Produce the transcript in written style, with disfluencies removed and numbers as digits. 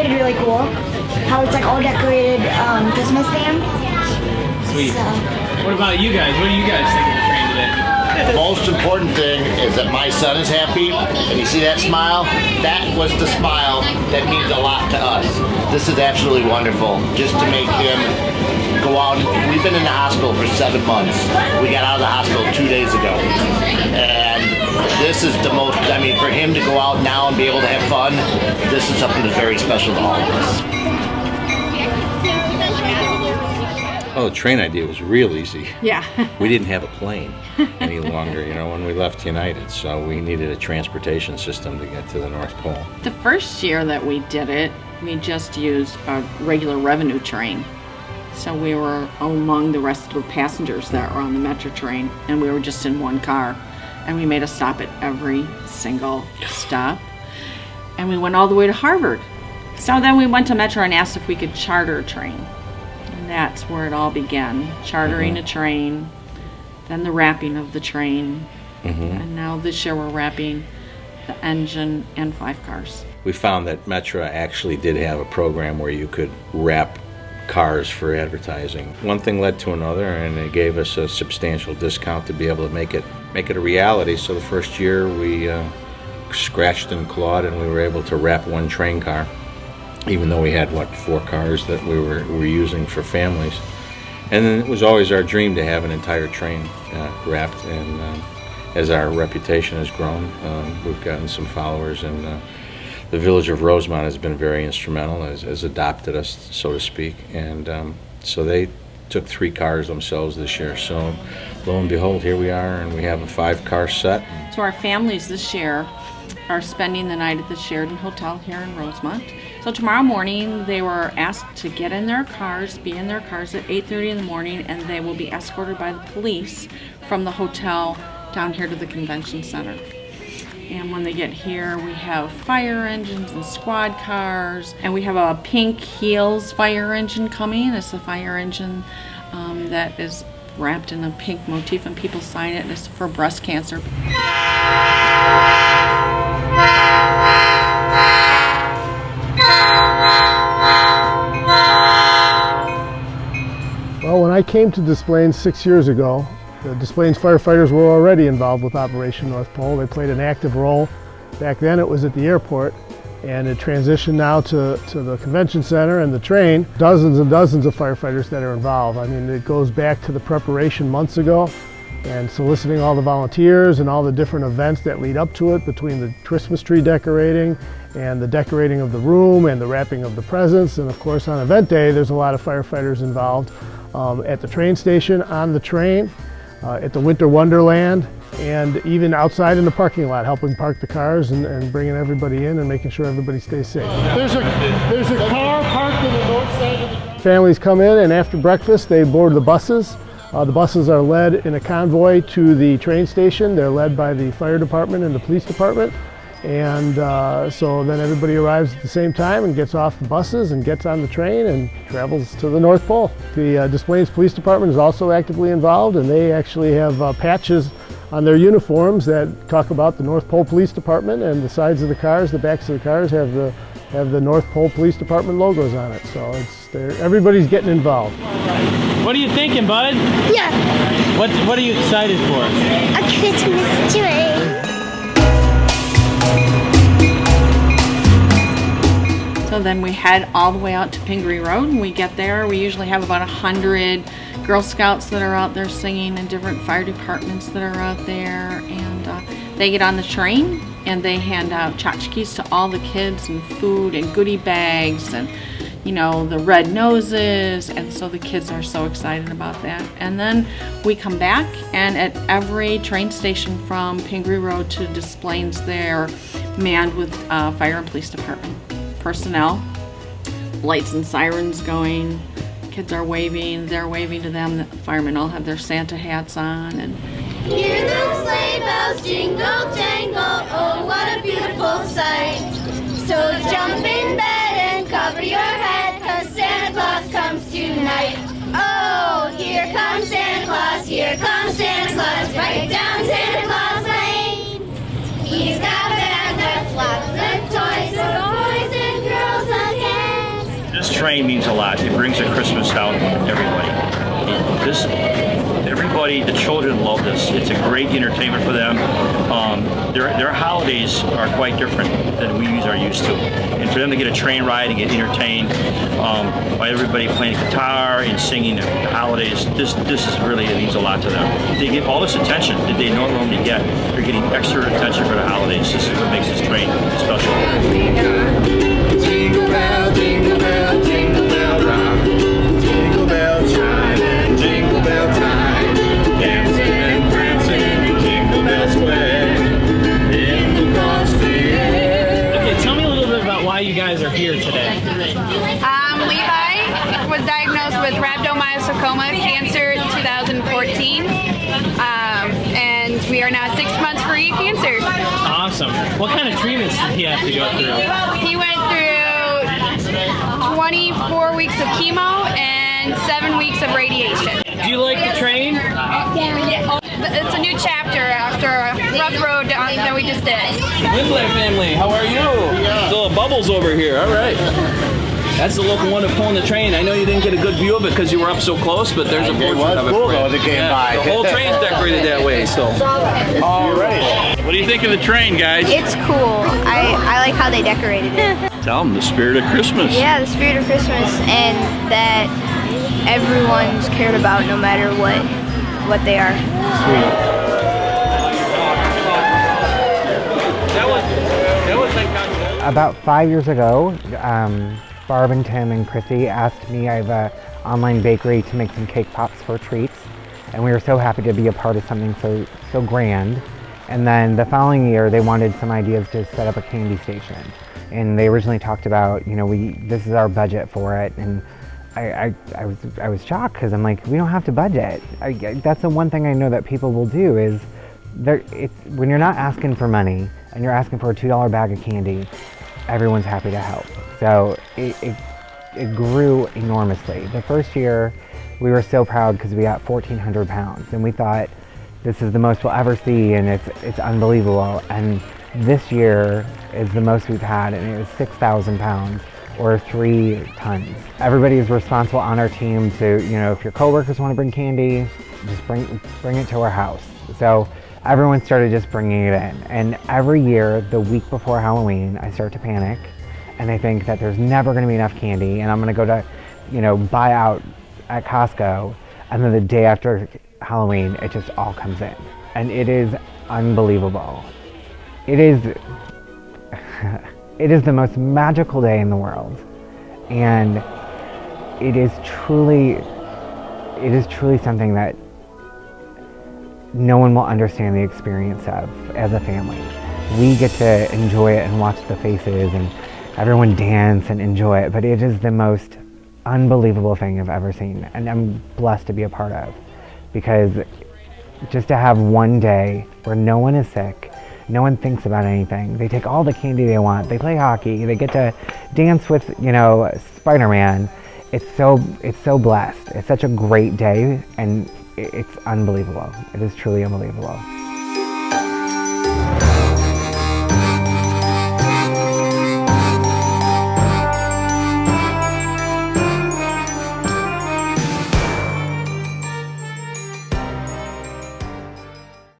decorated really cool. How it's like all decorated Christmas themed. Sweet. So. What about you guys? What do you guys think of the train today? The most important thing is that my son is happy, and you see that smile? That was the smile that means a lot to us. This is absolutely wonderful, just to make him go out. We've been in the hospital for 7 months. We got out of the hospital 2 days ago. And this is the most, I mean, for him to go out now and be able to have fun, this is something that's very special to all of us. Oh, the train idea was real easy. Yeah. We didn't have a plane any longer, when we left United, so we needed a transportation system to get to the North Pole. The first year that we did it, we just used a regular revenue train. So we were among the rest of the passengers that were on the metro train, and we were just in one car. And we made a stop at every single stop. And we went all the way to Harvard. So then we went to Metro and asked if we could charter a train. And that's where it all began. Chartering a train, then the wrapping of the train. And now this year we're wrapping the engine and 5 cars. We found that Metro actually did have a program where you could wrap cars for advertising. One thing led to another, and they gave us a substantial discount to be able to make it a reality. So the first year we scratched and clawed, and we were able to wrap 1 train car, even though we had 4 cars that we were using for families. And then it was always our dream to have an entire train wrapped. And as our reputation has grown, we've gotten some followers, and the village of Rosemont has been very instrumental, has adopted us, so to speak, and so they took 3 cars themselves this year. So lo and behold, here we are, and we have a 5-car set. So our families this year are spending the night at the Sheridan Hotel here in Rosemont. So tomorrow morning they were asked to get in their cars, be in their cars at 8:30 in the morning, and they will be escorted by the police from the hotel down here to the convention center. And when they get here, we have fire engines and squad cars, and we have a pink Heels fire engine coming. It's a fire engine that is wrapped in a pink motif, and people sign it. It's for breast cancer. Well, when I came to Des Plaines 6 years ago, the Des Plaines firefighters were already involved with Operation North Pole. They played an active role. Back then it was at the airport, and it transitioned now to the convention center and the train. Dozens and dozens of firefighters that are involved. I mean, it goes back to the preparation months ago and soliciting all the volunteers and all the different events that lead up to it, between the Christmas tree decorating and the decorating of the room and the wrapping of the presents. And of course on event day there's a lot of firefighters involved at the train station, on the train, at the Winter Wonderland, and even outside in the parking lot, helping park the cars and bringing everybody in and making sure everybody stays safe. There's a car parked on the north side of the... Families come in, and after breakfast they board the buses. The buses are led in a convoy to the train station. They're led by the fire department and the police department. And so then everybody arrives at the same time and gets off the buses and gets on the train and travels to the North Pole. The Des Plaines Police Department is also actively involved, and they actually have patches on their uniforms that talk about the North Pole Police Department, and the sides of the cars, the backs of the cars have the North Pole Police Department logos on it. So everybody's getting involved. What are you thinking, bud? Yeah. What are you excited for? A Christmas tree. So then we head all the way out to Pingree Road, and we get there. We usually have about 100 Girl Scouts that are out there singing, and different fire departments that are out there. And they get on the train and they hand out tchotchkes to all the kids, and food and goodie bags, and the red noses. And so the kids are so excited about that. And then we come back, and at every train station from Pingree Road to Des Plaines, they're manned with fire and police department personnel, lights and sirens going, kids are waving, they're waving to them. The firemen all have their Santa hats on. And hear those sleigh bells jingle jangle, oh what a beautiful sight. So jump in bed and cover your head, 'cause Santa Claus comes tonight. Oh, here comes Santa Claus, here comes Santa Claus, right down Santa Claus Lane. He's got a bag with lots of toys for boys and girls again. train means a lot. It brings a Christmas down to everybody. Everybody, the children love this. It's a great entertainment for them. Their holidays are quite different than we are used to. And for them to get a train ride and get entertained by everybody playing guitar and singing the holidays, this is really, it means a lot to them. They get all this attention that they don't normally get. They're getting extra attention for the holidays. This is what makes this train special. Jingle bell, jingle bell, jingle bell rock. Jingle bell chime and jingle bell time. Dancing and prancing in Jingle Bell Square. In the frosty air. Okay, tell me a little bit about why you guys are here today. Levi was diagnosed with rhabdomyosarcoma cancer in 2014. And we are now 6 months free of cancer. Awesome. What kind of treatments did he have to go through? He went through 24 weeks of chemo and 7 weeks of radiation. Do you like the train? Yeah. It's a new chapter after a rough road that we just did. Windblad family, how are you? Still bubbles over here, all right. That's the local one pulling the train. I know you didn't get a good view of it because you were up so close, but there's a portrait of it. Cool though as it came by. The whole train's decorated that way, so. All right. What do you think of the train, guys? It's cool. I like how they decorated it. Tell them the spirit of Christmas. Yeah, the spirit of Christmas, and that everyone's cared about no matter what they are. About 5 years ago, Barb and Tim and Chrissy asked me, I have an online bakery, to make some cake pops for treats. And we were so happy to be a part of something so grand. And then the following year, they wanted some ideas to set up a candy station. And they originally talked about, this is our budget for it. And I was shocked because I'm like, we don't have to budget. That's the one thing I know that people will do is, when you're not asking for money and you're asking for a $2 bag of candy, everyone's happy to help. So it grew enormously. The first year, we were so proud because we got 1,400 pounds, and we thought this is the most we'll ever see, and it's unbelievable. And this year is the most we've had, and it was 6,000 pounds or 3 tons. Everybody is responsible on our team to, if your coworkers want to bring candy, just bring it to our house. So everyone started just bringing it in. And every year, the week before Halloween, I start to panic, and I think that there's never going to be enough candy, and I'm going to go to, buy out at Costco, and then the day after Halloween, it just all comes in. And it is unbelievable. It is the most magical day in the world, and it is truly something that no one will understand the experience of as a family. We get to enjoy it and watch the faces and everyone dance and enjoy it, but it is the most unbelievable thing I've ever seen, and I'm blessed to be a part of, because just to have one day where no one is sick, no one thinks about anything, they take all the candy they want, they play hockey, they get to dance with, Spider-Man. It's so blessed. It's such a great day, and it's unbelievable. It is truly unbelievable.